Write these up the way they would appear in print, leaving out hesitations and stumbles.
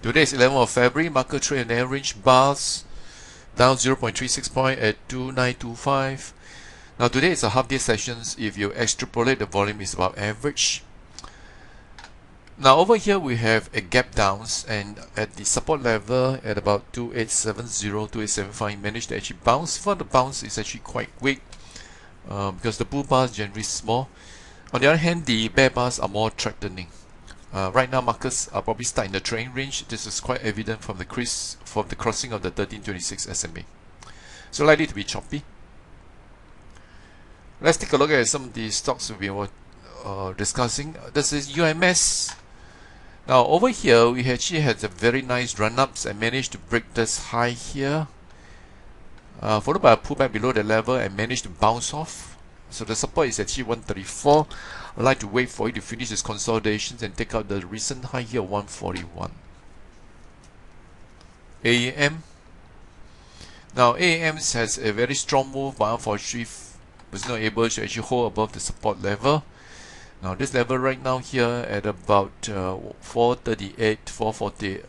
Today is 11th of February. Market trade and air range bars down 0.36 point at 2925. Now today is a half day sessions. If you extrapolate, the volume is about average. Now over here we have a gap downs, and at the support level at about 2870, 2875 managed to actually bounce. For the bounce is actually quite weak because the bull bars generally small. On the other hand, the bear bars are more threatening. Right now markets are probably stuck in the trend range. This is quite evident from the crossing of the 1326 SMA. So likely to be choppy. Let's take a look at some of the stocks we were discussing. This is UMS. Now over here we actually had a very nice run-ups and managed to break this high here, followed by a pullback below the level and managed to bounce off. So the support is actually 134. I'd like to wait for it to finish its consolidations and take out the recent high here, 141. AAM. Now AAM has a very strong move, but unfortunately was not able to actually hold above the support level. Now this level right now here at about 438, 440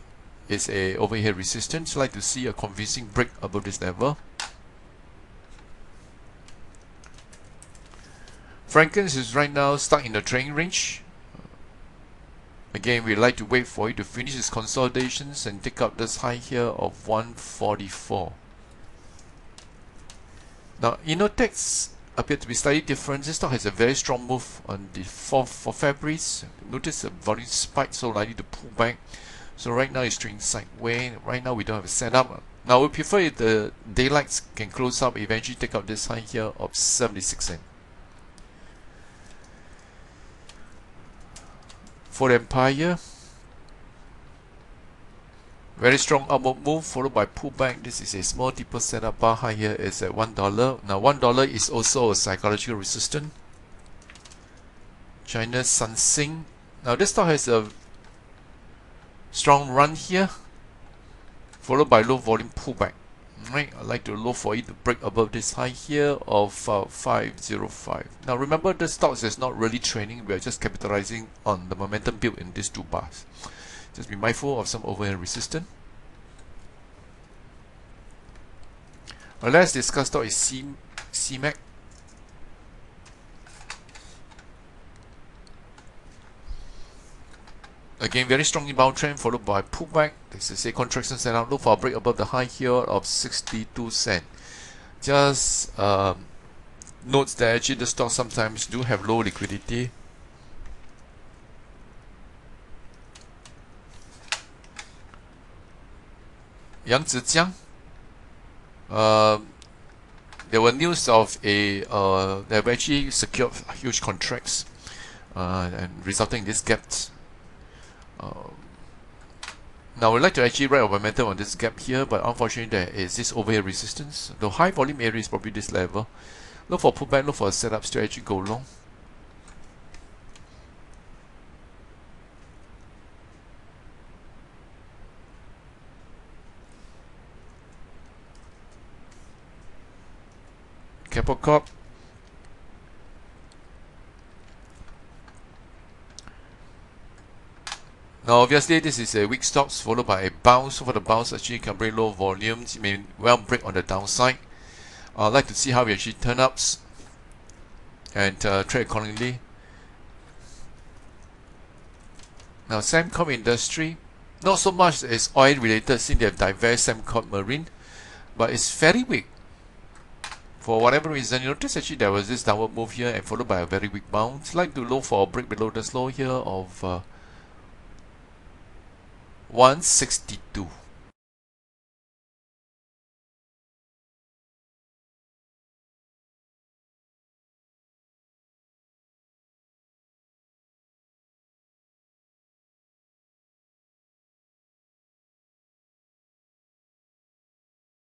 is a overhead resistance. I'd like to see a convincing break above this level. Frankens is right now stuck in the trend range. Again, we like to wait for it to finish its consolidations and take out this high here of 144. Now, Inotex appear to be slightly different. This stock has a very strong move on the 4th of February. Notice the volume spike, so likely to pull back. So right now it's trading sideways. Right now we don't have a setup. Now we prefer if the daylights can close up, eventually take out this high here of 76 cents. For Empire, very strong upward move followed by pullback. This is a small deeper setup. Bar high here is at $1. Now $1 is also a psychological resistance. China Sunsing. Now this stock has a strong run here, followed by low volume pullback. Right, I like to look for it to break above this high here of 505. Now remember, the stocks is not really training. We are just capitalizing on the momentum built in these two bars. Just be mindful of some overhead resistance. Let's discuss stock is CMAC. Again, very strong inbound trend followed by pullback. This is a contraction setup. Look for a break above the high here of 62 cents. Just notes that actually the stock sometimes do have low liquidity. Yangzijiang. There were news of they have actually secured huge contracts and resulting in this gap. Now we'd like to actually ride a momentum on this gap here, but unfortunately there is this overhead resistance. The high volume area is probably this level. Look for pullback, look for a setup to actually go long. Keppel Corp. Now obviously this is a weak stocks followed by a bounce. For the bounce actually can bring low volumes. It may well break on the downside. I'd like to see how we actually turn ups and trade accordingly. Now Samcom Industry, not so much as oil related since they have diverse Samcom Marine, but it's very weak. For whatever reason, you notice actually there was this downward move here and followed by a very weak bounce. Like to look for a break below this low here of 162.